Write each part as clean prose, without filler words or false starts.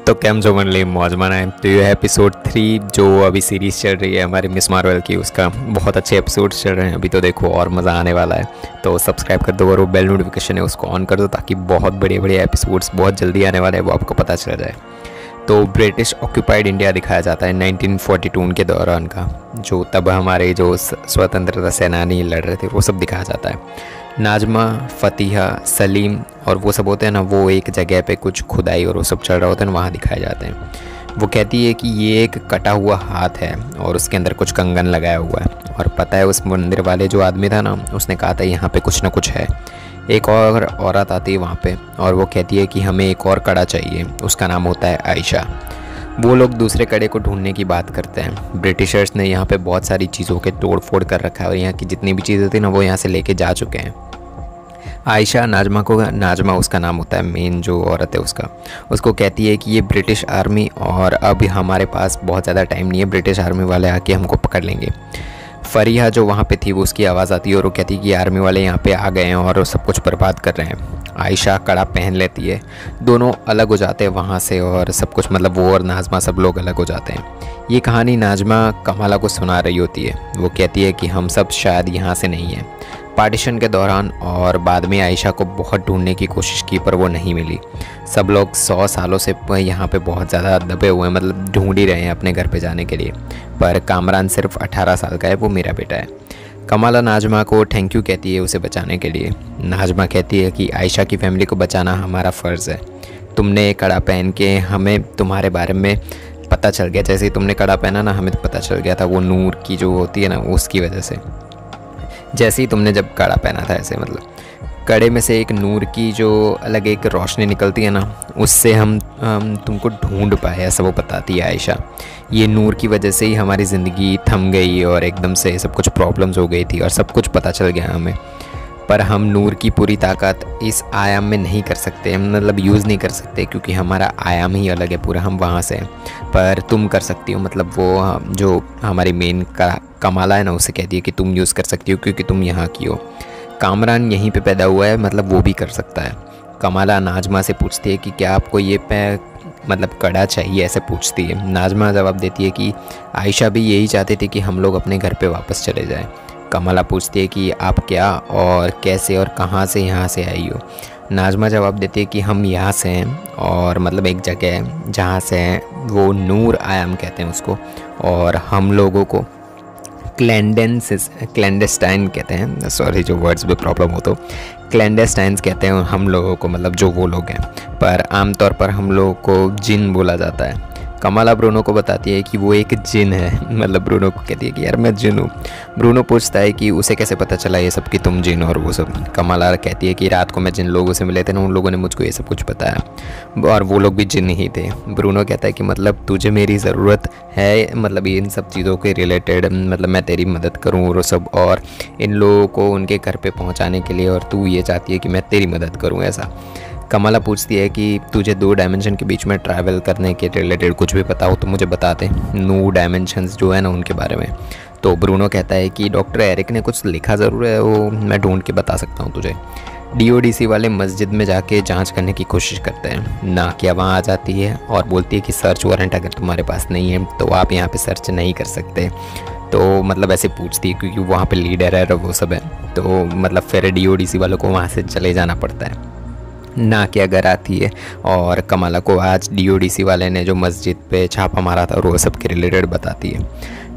तो कैम जो मन मौज मनाए। तो ये एपिसोड 3 जो अभी सीरीज़ चल रही है हमारी मिस मार्वल की, उसका बहुत अच्छे एपिसोड्स चल रहे हैं अभी। तो देखो और मज़ा आने वाला है। तो सब्सक्राइब कर दो और वो बेल नोटिफिकेशन है उसको ऑन कर दो ताकि बहुत बड़े बड़े एपिसोड्स बहुत जल्दी आने वाले हैं वो आपको पता चल जाए। तो ब्रिटिश ऑक्यूपाइड इंडिया दिखाया जाता है 1942 के दौरान का, जो तब हमारे जो स्वतंत्रता सेनानी लड़ रहे थे वो सब दिखाया जाता है। नाजमा, फतिहा, सलीम और वो सब होते हैं ना, वो एक जगह पे कुछ खुदाई और वो सब चल रहा होता है ना, वहाँ दिखाए जाते हैं। वो कहती है कि ये एक कटा हुआ हाथ है और उसके अंदर कुछ कंगन लगाया हुआ है। और पता है उस मंदिर वाले जो आदमी था ना, उसने कहा था यहाँ पे कुछ ना कुछ है। एक और औरत आती है वहाँ पे और वो कहती है कि हमें एक और कड़ा चाहिए, उसका नाम होता है आयशा। वो लोग दूसरे कड़े को ढूंढने की बात करते हैं। ब्रिटिशर्स ने यहाँ पे बहुत सारी चीज़ों के तोड़ फोड़ कर रखा है और यहाँ की जितनी भी चीज़ें थी ना वो यहाँ से लेके जा चुके हैं। आयशा नाजमा उसका नाम होता है, मेन जो औरत है उसको कहती है कि ये ब्रिटिश आर्मी और अब हमारे पास बहुत ज़्यादा टाइम नहीं है, ब्रिटिश आर्मी वाले आके हमको पकड़ लेंगे। फरीहा जो वहाँ पे थी वो उसकी आवाज़ आती है और वो कहती है कि आर्मी वाले यहाँ पे आ गए हैं और सब कुछ बर्बाद कर रहे हैं। आयशा कड़ा पहन लेती है, दोनों अलग हो जाते हैं वहाँ से और सब कुछ, मतलब वो और नाजमा सब लोग अलग हो जाते हैं। ये कहानी नाजमा कमाला को सुना रही होती है। वो कहती है कि हम सब शायद यहाँ से नहीं हैं। पार्टीशन के दौरान और बाद में आयशा को बहुत ढूंढने की कोशिश की पर वो नहीं मिली। सब लोग 100 सालों से यहाँ पे बहुत ज़्यादा दबे हुए हैं, मतलब ढूंढ ही रहे हैं अपने घर पे जाने के लिए। पर कामरान सिर्फ 18 साल का है, वो मेरा बेटा है। कमाला नाजमा को थैंक यू कहती है उसे बचाने के लिए। नाजमा कहती है कि आयशा की फैमिली को बचाना हमारा फ़र्ज़ है। तुमने कड़ा पहन के हमें तुम्हारे बारे में पता चल गया, जैसे ही तुमने कड़ा पहना ना हमें पता चल गया था, वो नूर की जो होती है ना उसकी वजह से। जैसे ही तुमने जब कड़ा पहना था ऐसे, मतलब कड़े में से एक नूर की जो अलग एक रोशनी निकलती है ना, उससे हम तुमको ढूंढ पाए, ऐसा वो बताती है आयशा। ये नूर की वजह से ही हमारी ज़िंदगी थम गई और एकदम से सब कुछ प्रॉब्लम्स हो गई थी और सब कुछ पता चल गया हमें। पर हम नूर की पूरी ताकत इस आयाम में नहीं कर सकते, मतलब यूज़ नहीं कर सकते क्योंकि हमारा आयाम ही अलग है पूरा, हम वहाँ से हैं। पर तुम कर सकती हो, मतलब वो जो हमारी मेन कमाला है ना उसे कहती है कि तुम यूज़ कर सकती हो क्योंकि तुम यहाँ की हो। कामरान यहीं पे पैदा हुआ है, मतलब वो भी कर सकता है। कमाला नाजमा से पूछती है कि क्या आपको ये मतलब कड़ा चाहिए, ऐसे पूछती है। नाजमा जवाब देती है कि आयशा भी यही चाहती थी कि हम लोग अपने घर पे वापस चले जाएं। कमाला पूछती है कि आप क्या और कैसे और कहाँ से यहाँ से आई हो। नाजमा जवाब देती है कि हम यहाँ से हैं और मतलब एक जगह है जहाँ से हैं, वो नूर आयाम कहते हैं उसको, और हम लोगों को क्लैंडेस्टाइन कहते हैं। सॉरी जो वर्ड्स में प्रॉब्लम हो तो क्लैंडेस्टाइन्स कहते हैं हम लोगों को, मतलब जो वो लोग हैं, पर आमतौर पर हम लोगों को जिन बोला जाता है। कमाला ब्रूनो को बताती है कि वो एक जिन है, मतलब ब्रूनो को कहती है कि यार मैं जिन हूँ। ब्रूनो पूछता है कि उसे कैसे पता चला ये सब कि तुम जिन और वो सब। कमाला कहती है कि रात को मैं जिन लोगों से मिले थे ना, उन लोगों ने मुझको ये सब कुछ बताया और वो लोग भी जिन ही थे। ब्रूनो कहता है कि मतलब तुझे मेरी ज़रूरत है, मतलब इन सब चीज़ों के रिलेटेड, मतलब मैं तेरी मदद करूँ और वो सब, और इन लोगों को उनके घर पे पहुँचाने के लिए, और तू ये चाहती है कि मैं तेरी मदद करूँ ऐसा। कमाला पूछती है कि तुझे 2 डायमेंशन के बीच में ट्रैवल करने के रिलेटेड कुछ भी पता हो तो मुझे बता दे, 9 डायमेंशंस जो है ना उनके बारे में। तो ब्रूनो कहता है कि डॉक्टर एरिक ने कुछ लिखा ज़रूर है, वो मैं ढूंढ के बता सकता हूँ तुझे। DODC वाले मस्जिद में जाके जांच करने की कोशिश करते हैं। नाकिया वहाँ आ जाती है और बोलती है कि सर्च वारंट अगर तुम्हारे पास नहीं है तो आप यहाँ पे सर्च नहीं कर सकते। तो मतलब ऐसे पूछती है क्योंकि वहाँ पे लीडर है और वो सब है, तो मतलब फिर DODC वालों को वहाँ से चले जाना पड़ता है। नाकिया घर आती है और कमाला को आज DODC वाले ने जो मस्जिद पे छापा मारा था और वो सब के रिलेटेड बताती है।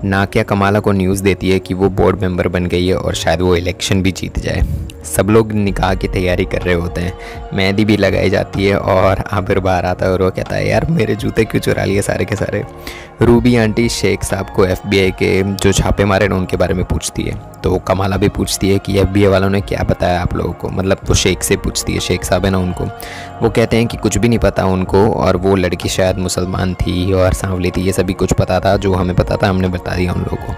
नाकिया कमाला को न्यूज़ देती है कि वो बोर्ड मेंबर बन गई है और शायद वो इलेक्शन भी जीत जाए। सब लोग निकाह की तैयारी कर रहे होते हैं, मेहंदी भी लगाई जाती है और आबिर बाहर आता है और वो कहता है यार मेरे जूते क्यों चुरा लिए सारे के सारे। रूबी आंटी शेख साहब को FBI के जो छापे मारे ना उनके बारे में पूछती है। तो कमाला भी पूछती है कि FBI वालों ने क्या बताया आप लोगों को, मतलब तो शेख से पूछती है, शेख साहब है ना उनको। वो कहते हैं कि कुछ भी नहीं पता उनको और वो लड़की शायद मुसलमान थी और सांवली थी, ये सभी कुछ पता था, जो हमें पता था हमने बता दिया उन लोगों को।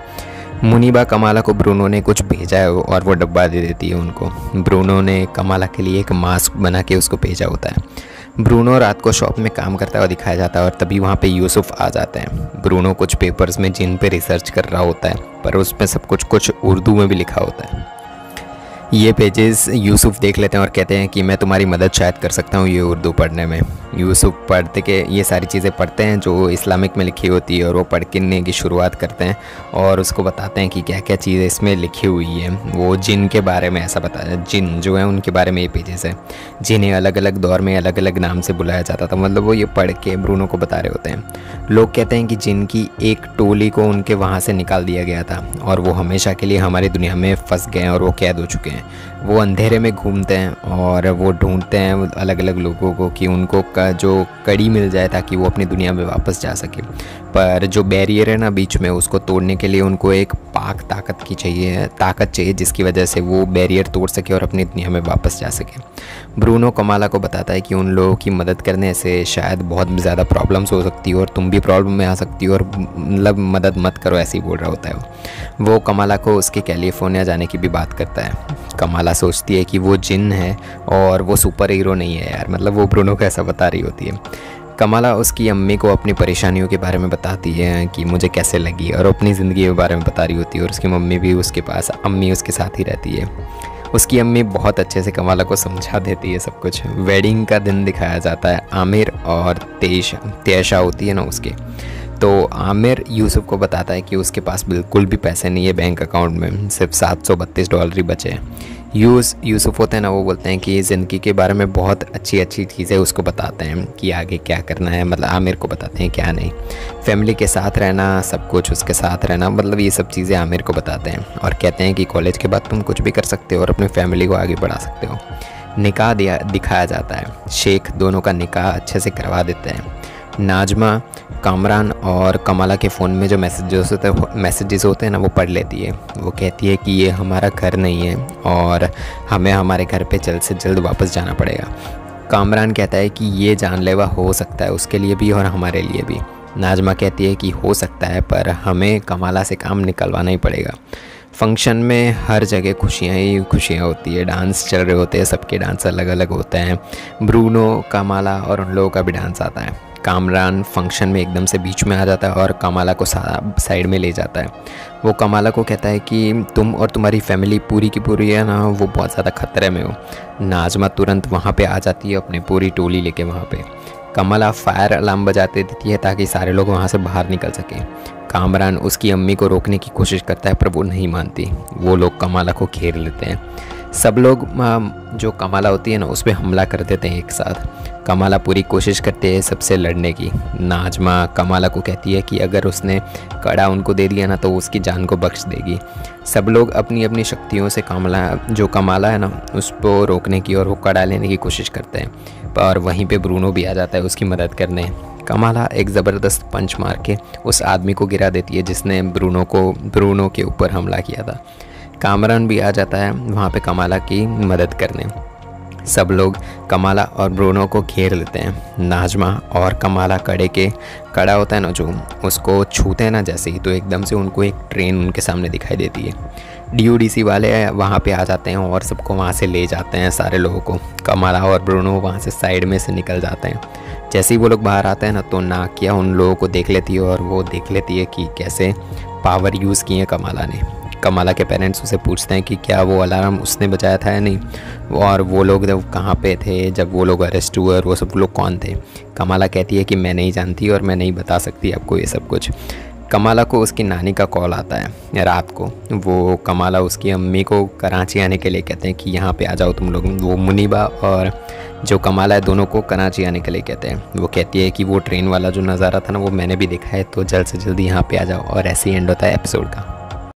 मुनीबा कमाला को ब्रूनो ने कुछ भेजा है और वो डब्बा दे देती है उनको। ब्रूनो ने कमाला के लिए एक मास्क बना के उसको भेजा होता है। ब्रूनो रात को शॉप में काम करता हुआ दिखाया जाता है और तभी वहाँ पे यूसुफ आ जाते हैं। ब्रूनो कुछ पेपर्स में जिन पे रिसर्च कर रहा होता है पर उसमें सब कुछ उर्दू में भी लिखा होता है। ये पेजेस यूसुफ देख लेते हैं और कहते हैं कि मैं तुम्हारी मदद शायद कर सकता हूँ ये उर्दू पढ़ने में। यूसुफ पढ़ते के ये सारी चीज़ें पढ़ते हैं जो इस्लामिक में लिखी होती है और वो पढ़ने की शुरुआत करते हैं और उसको बताते हैं कि क्या क्या चीज़ें इसमें लिखी हुई है। वो जिन के बारे में ऐसा बताया, जिन जो है उनके बारे में ये पेजेस है, जिन्हें अलग अलग दौर में अलग अलग नाम से बुलाया जाता था। मतलब वो ये पढ़ के ब्रूनो को बता रहे होते हैं। लोग कहते हैं कि जिन की एक टोली को उनके वहाँ से निकाल दिया गया था और वो हमेशा के लिए हमारी दुनिया में फंस गए हैं और वो कैद हो चुके हैं। वो अंधेरे में घूमते हैं और वो ढूंढते हैं अलग अलग लोगों को कि उनको जो कड़ी मिल जाए ताकि वो अपनी दुनिया में वापस जा सके। पर जो बैरियर है ना बीच में, उसको तोड़ने के लिए उनको एक पाक ताकत चाहिए जिसकी वजह से वो बैरियर तोड़ सके और अपनी दुनिया में वापस जा सके। ब्रूनो कमाला को बताता है कि उन लोगों की मदद करने से शायद बहुत ज़्यादा प्रॉब्लम्स हो सकती है और तुम भी प्रॉब्लम में आ सकती हो और मतलब मदद मत करो, ऐसे ही बोल रहा होता है वो कमाला को उसके कैलिफोर्निया जाने की भी बात करता है। कमाला सोचती है कि वो जिन है और वो सुपर हीरो नहीं है यार, मतलब वो ब्रूनो को ऐसा बता रही होती है। कमाला उसकी अम्मी को अपनी परेशानियों के बारे में बताती है कि मुझे कैसे लगी और अपनी ज़िंदगी के बारे में बता रही होती है और उसकी मम्मी भी उसके पास, अम्मी उसके साथ ही रहती है। उसकी अम्मी बहुत अच्छे से कमाला को समझा देती है सब कुछ। वेडिंग का दिन दिखाया जाता है। आमिर और तेशा होती है ना उसके, तो आमिर यूसुफ को बताता है कि उसके पास बिल्कुल भी पैसे नहीं है बैंक अकाउंट में, सिर्फ $732 ही बचे हैं। यूसुफ होते हैं ना, वो बोलते हैं कि ज़िंदगी के बारे में बहुत अच्छी अच्छी चीज़ें उसको बताते हैं कि आगे क्या करना है, मतलब आमिर को बताते हैं क्या नहीं, फैमिली के साथ रहना, सब कुछ उसके साथ रहना, मतलब ये सब चीज़ें आमिर को बताते हैं और कहते हैं कि कॉलेज के बाद तुम कुछ भी कर सकते हो और अपनी फैमिली को आगे बढ़ा सकते हो। निकाह दिखाया जाता है। शेख दोनों का निकाह अच्छे से करवा देते हैं। नाजमा कामरान और कमाला के फ़ोन में जो मैसेजेस होते हैं ना, वो पढ़ लेती है। वो कहती है कि ये हमारा घर नहीं है और हमें हमारे घर पे जल्द से जल्द वापस जाना पड़ेगा। कामरान कहता है कि ये जानलेवा हो सकता है उसके लिए भी और हमारे लिए भी। नाजमा कहती है कि हो सकता है पर हमें कमाला से काम निकलवाना ही पड़ेगा। फंक्शन में हर जगह खुशियाँ ही खुशियाँ होती है, डांस चल रहे होते हैं, सबके डांस अलग अलग होते हैं। ब्रूनो, कमाला और उन लोगों का भी डांस आता है। कामरान फंक्शन में एकदम से बीच में आ जाता है और कमाला को साइड में ले जाता है। वो कमाला को कहता है कि तुम और तुम्हारी फैमिली पूरी की पूरी है ना, वो बहुत ज़्यादा खतरे में हो। नाजमा तुरंत वहाँ पे आ जाती है अपनी पूरी टोली लेके वहाँ पे। कमाला फायर अलार्म बजाते देती है ताकि सारे लोग वहाँ से बाहर निकल सकें। कामरान उसकी अम्मी को रोकने की कोशिश करता है पर वो नहीं मानती। वो लोग कमाला को घेर लेते हैं। सब लोग जो कमाला होती है ना उस पर हमला कर देते हैं एक साथ। कमाला पूरी कोशिश करते हैं सबसे लड़ने की। नाजमा कमाला को कहती है कि अगर उसने कड़ा उनको दे दिया ना तो उसकी जान को बख्श देगी। सब लोग अपनी अपनी शक्तियों से कमाला है ना उसको रोकने की और वो कड़ा लेने की कोशिश करते हैं। और वहीं पे ब्रूनो भी आ जाता है उसकी मदद करने। कमाला एक ज़बरदस्त पंच मार के उस आदमी को गिरा देती है जिसने ब्रूनो के ऊपर हमला किया था। कामरान भी आ जाता है वहाँ पे कमाला की मदद करने। सब लोग कमाला और ब्रूनो को घेर लेते हैं। नाजमा और कमाला कड़ा होता है ना जो, उसको छूते हैं ना जैसे ही, तो एकदम से उनको एक ट्रेन उनके सामने दिखाई देती है। DODC वाले वहाँ पे आ जाते हैं और सबको वहाँ से ले जाते हैं सारे लोगों को। कमाला और ब्रूनो वहाँ से साइड में से निकल जाते हैं। जैसे ही वो लोग बाहर आते हैं ना तो नाकिया उन लोगों को देख लेती है और वो देख लेती है कि कैसे पावर यूज़ किए कमाला ने। कमाला के पेरेंट्स उसे पूछते हैं कि क्या वो अलार्म उसने बजाया था या नहीं, और वो लोग जब कहाँ पे थे जब वो लोग अरेस्ट हुए और वो सब लोग कौन थे। कमाला कहती है कि मैं नहीं जानती और मैं नहीं बता सकती आपको ये सब कुछ। कमाला को उसकी नानी का कॉल आता है रात को। वो कमाला उसकी अम्मी को कराची आने के लिए कहते हैं कि यहाँ पे आ जाओ तुम लोग। वो मुनीबा और जो कमाला है दोनों को कराची आने के लिए कहते हैं। वो कहती है कि वो ट्रेन वाला जो नज़ारा था ना वो मैंने भी देखा है, तो जल्द से जल्द यहाँ पे आ जाओ। और ऐसे ही एंड होता है एपिसोड का।